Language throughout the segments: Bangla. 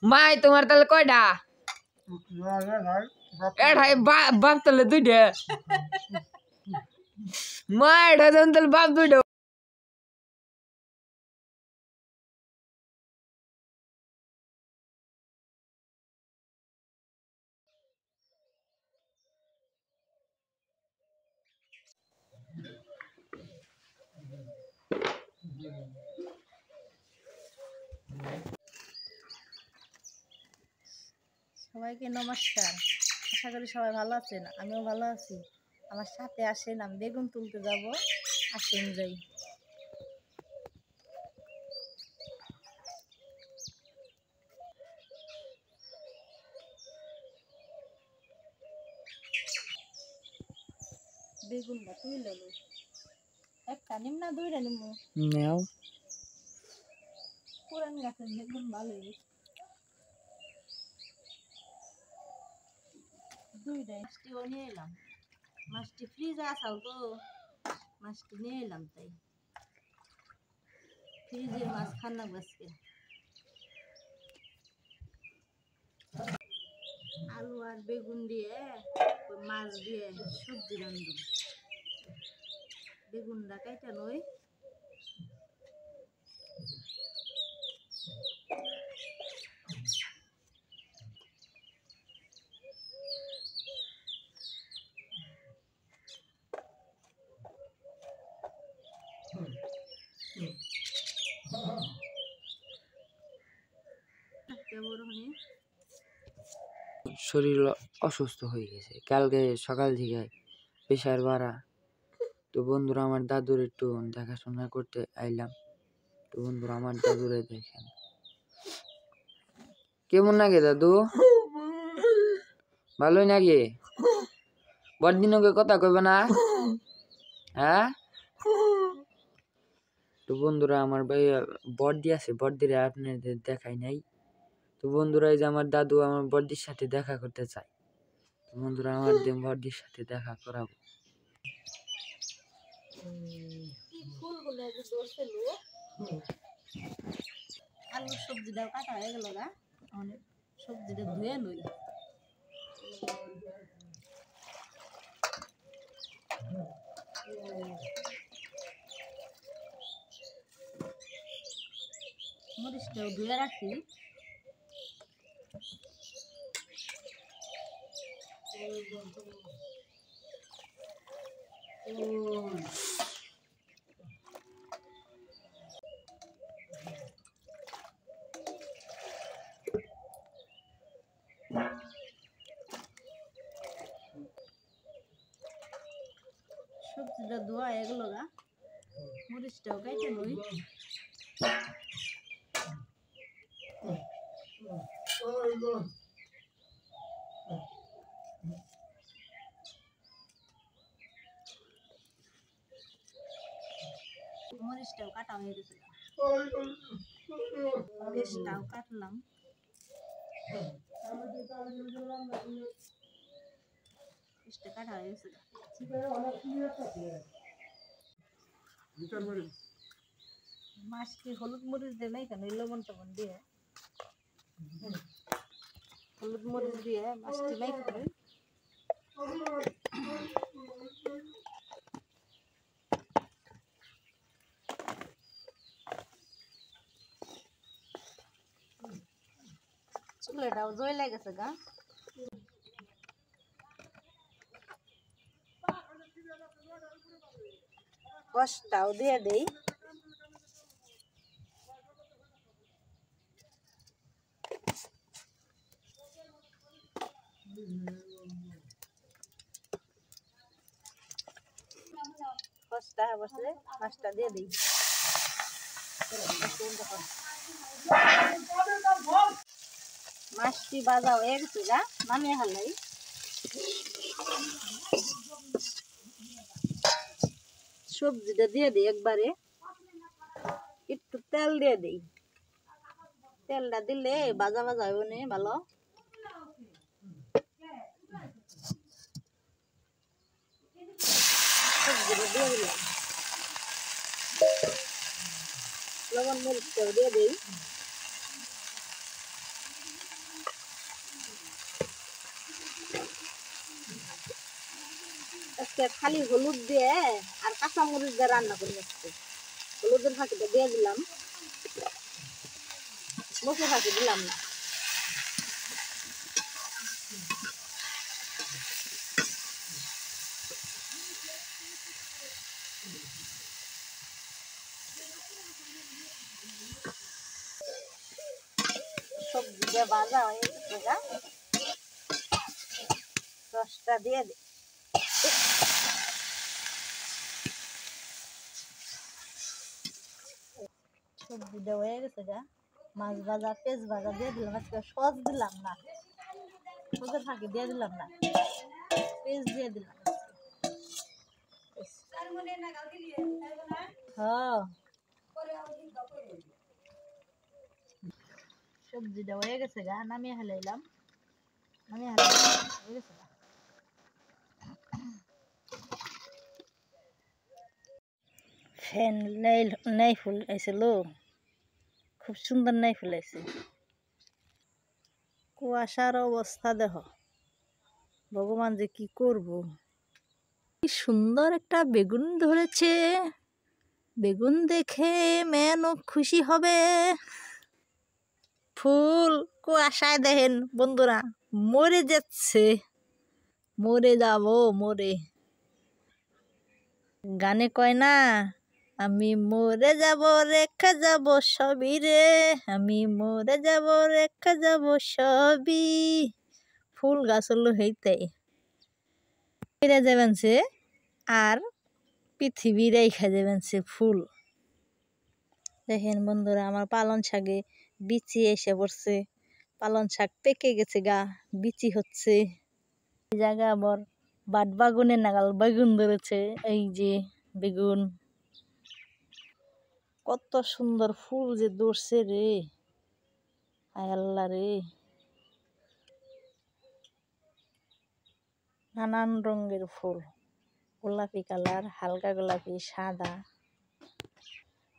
माय तुम्हार तले कयटा एठाई बाप तले दुइटा माय एठा जन तले बाप दुइटा সবাইকে নমস্কার। আশা করি সবাই ভালো আছেন, আমিও ভালো আছি। আমার সাথে আসেন, আমি বেগুন তুলতে যাব, আসেন যাই। বেগুনটা তুলে লো, একটা নিম না দুইটা নিম? নেও পুরান গাছের বেগুন ভালোই, দুইটা। মাছটিও নিয়ে এলাম, মাছটি ফ্রিজে আসাও তো, মাছটি নিয়ে এলাম, তাই ফ্রিজের মাছ খান না আজকে। আলু আর বেগুন দিয়ে মাছ দিয়ে সবজি রান্ধব। বেগুনটা কাইটা লই, শরীর অসুস্থ হয়ে গেছে কালকে সকাল থেকে প্রেশার বাড়া। তো বন্ধুরা আমার দাদুর একটু দেখাশোনা করতে আইলাম। তো বন্ধুরা আমার দাদুরে দেখেন কেমন লাগে দাদু, ভালোই নাকি? বড়দিন কথা কইবে না? হ্যাঁ। তো বন্ধুরা আমার ভাই বড়দি আছে, বড়দিরে আপনাদের দেখাই নাই। তো বন্ধুরা এই যে আমার দাদু আমার বড়দির সাথে দেখা করতে চায়। তো বন্ধুরা আমার বড়দির সাথে দেখা করাবো। আলু সবজিটাও কাটা হয়ে গেল গা, অনেক সবজিটা ধুয়ে লই। মরিচটাও ধুয়ে রাখি। সবজিটা ধোয়া এগুলো গা, মরিচটাও কাইটে লই। মরিচটাও কাটা হয়ে গেছে, মরিচটাও কাটলাম। মরিচটা কাটা হয়ে গেছে। মাছটি হলুদ মরিচ দিয়ে নাই কেন, লবণ টবণ দিয়ে হলুদ মরিচ দিয়ে মাছটি নাই খাবে। চুলাটাও জ্বলে গেছে গা। কষটাও দিয়ে দেই। কষটা বসলে মাছটা দিয়ে দিই। মাছটি ভাজা হয়ে গেছে গা, নামিয়ে হালাই। সবজিটা দিয়ে দিই একবারে, একটু তেল দিয়ে দিই। তেলটা দিলে ভাজা ভাজা হবে না ভালো। সবজিটা দিয়ে দিলাম, লবণ মরিচটাও দিয়ে দিই। আজকে খালি হলুদ দিয়ে আর কাঁচামরিচ দিয়ে রান্না করি আজকে। হলুদের ফাঁকিটা দিয়ে দিলাম, মশলা ফাঁকি দিলাম না। সবজিটা ভাজা হয়ে গেছে গা, রসটা দিয়ে দিই। সবজিটা হয়ে গেছে গা, মাছ ভাজা পেঁয়াজ ভাজা দিয়ে দিলাম। আজকে সস দিলাম না, সসের ফাঁকি দিয়ে দিলাম না, পেঁয়াজ দিয়ে দিলাম। হ্যাঁ, সবজিটা হয়ে গেছে গা, নামিয়ে হালাইলাম, নামিয়ে হালাইলাম, হয়ে গেছে গা। ফ্যান নাই ফুল আইছিল, খুব সুন্দর নাই ফুল আইছে। কুয়াশার অবস্থা দেখো, ভগবান যে কি করব। কি সুন্দর একটা বেগুন ধরেছে, বেগুন দেখে মেনও খুশি হবে। ফুল কুয়াশায় দেখেন বন্ধুরা, মরে যাচ্ছে, মরে যাব মরে। গানে কয় না, আমি মরে যাব রেখে যাব সবই রে, আমি মরে যাব রেখে যাব সবই। ফুল গাছ হলো হইতেই ফিরে যাবেন সে, আর পৃথিবী রেখে যাবেন সে ফুল। দেখেন বন্ধুরা, আমার পালন শাকে বিচি এসে পড়ছে, পালন শাক পেকে গেছে গা, বিচি হচ্ছে। এই জায়গায় আবার বাট বাগুনের নাগাল বেগুন ধরেছে, এই যে বেগুন। কত সুন্দর ফুল যে ধরছে রে, আয় আল্লাহ রে। নানান রঙের ফুল, গোলাপি কালার, হালকা গোলাপি, সাদা,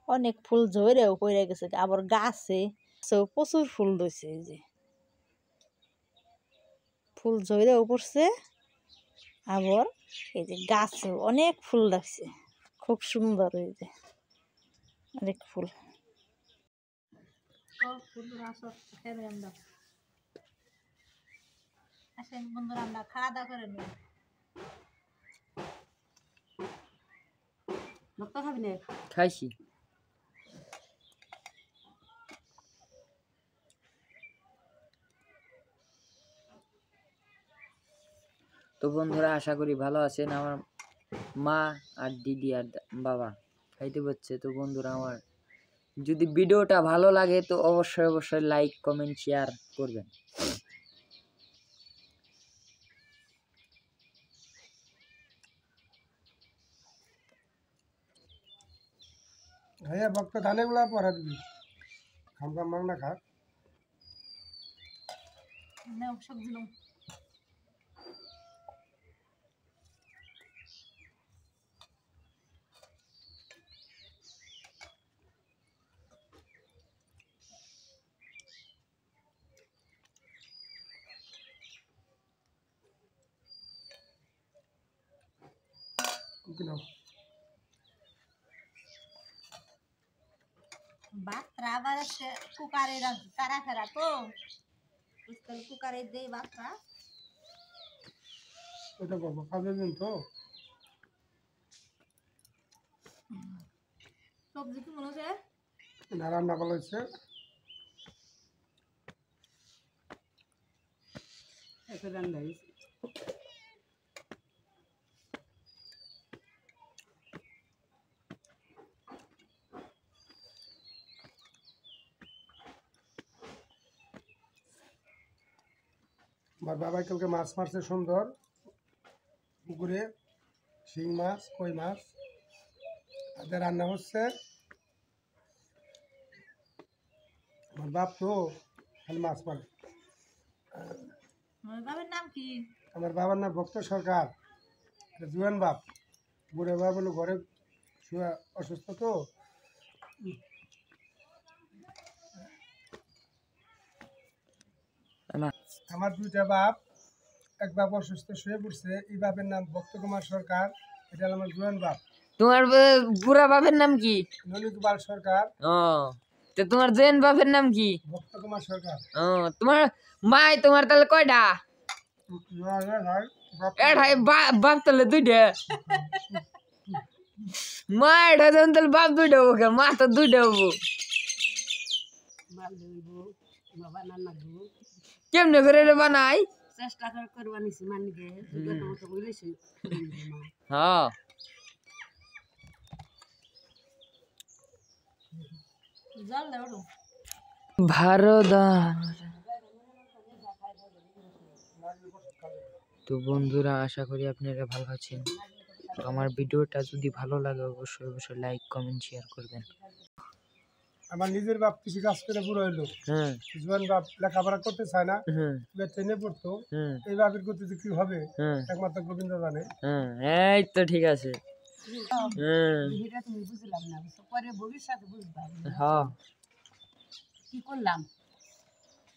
অনেক ফুল ঝরেও পড়ে গেছে। আবার গাছে প্রচুর ফুল ধরছে, এই যে ফুল ঝরেও পড়ছে, আবার এই যে গাছে অনেক ফুল লাগছে, খুব সুন্দর। এই যে অনেক ফুল। আসেন বন্ধুরা, আমরা খাওয়া দাওয়া করে নিই। ভক্ত খাবি না? খাইছি। তো বন্ধুরা, আশা করি ভালো আছেন। আমার মা আর দিদি আর বাবা খাইতে পাচ্ছে। তো বন্ধুরা, আমার যদি ভিডিওটা ভালো লাগে তো অবশ্যই লাইক কমেন্ট শেয়ার করবেন। भैया वक्त थाने गुला पर दिबी हम का मांगना खा নাও সবজি নাও। किनो বাতরা আবার কুকারে তারা ফেরা তো কুকারে দেই বাতরা। এটা বাবা খাবে দিন তো সবজি কি মনে হচ্ছে না রান্না ভালো হচ্ছে এটা রান্না হইছে আমার বাবা কালকে মাছ মারছে সুন্দর পুকুরে, শিং মাছ, কই মাছ, আজকে রান্না হচ্ছে। আমার বাপ তো খালি মাছ মারে। বাবার নাম কি? আমার বাবার নাম ভক্ত সরকার, জুয়ান বাপ। বুড়ে বাবা বলে ঘরে শুয়ে অসুস্থ তো, আমার দুইটা বাপ, এক বাপ অসুস্থ শুয়ে পড়ছে, এই বাপের নাম ভক্ত কুমার সরকার, এটা হলো আমার জোয়ান বাপ। তোমার বুড়া বাপের নাম কি? নলিকুমার সরকার। ও, তো তোমার জেন বাপের নাম কি? ভক্ত কুমার সরকার। ও, তোমার মাই তোমার তাহলে কয়টা? এটাই বাপ তাহলে দুইটা। মা এটা যখন তাহলে বাপ দুইটা হবো, মা তো দুইটা হবো। কেমনে করে এটা বানাই? চেষ্টা করে করবা নিছি মানিকে যোগ্যতা মতো বলেছি হ্যাঁ, জল দাও ভারত। তো বন্ধুরা, আশা করি আপনারা ভালো আছেন। তো আমার ভিডিওটা যদি ভালো লাগে অবশ্যই অবশ্যই লাইক কমেন্ট শেয়ার করবেন। আমার নিজের বাপ কৃষি কাজ করে বুড়ো হইলো, হ্যাঁ জোয়ান বাপ লেখাপড়া করতে চায় না, হ্যাঁ ট্রেনে পড়তো। হ্যাঁ এই বাপের গতি যে কি হবে হ্যাঁ একমাত্র গোবিন্দ জানে। হ্যাঁ, এই তো ঠিক আছে। হ্যাঁ এটা তুমি বুঝলাম না পরে ভবিষ্যতে বুঝবা হ্যাঁ, কি করলাম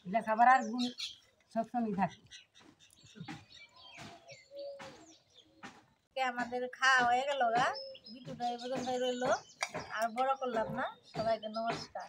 লেখাপড়ার গুণ সবসময় থাকে। আমাদের খাওয়া হয়ে গেল গা, ভিডিওটা এই পর্যন্তই রইলো, আর বড় করলাম না। সবাইকে নমস্কার।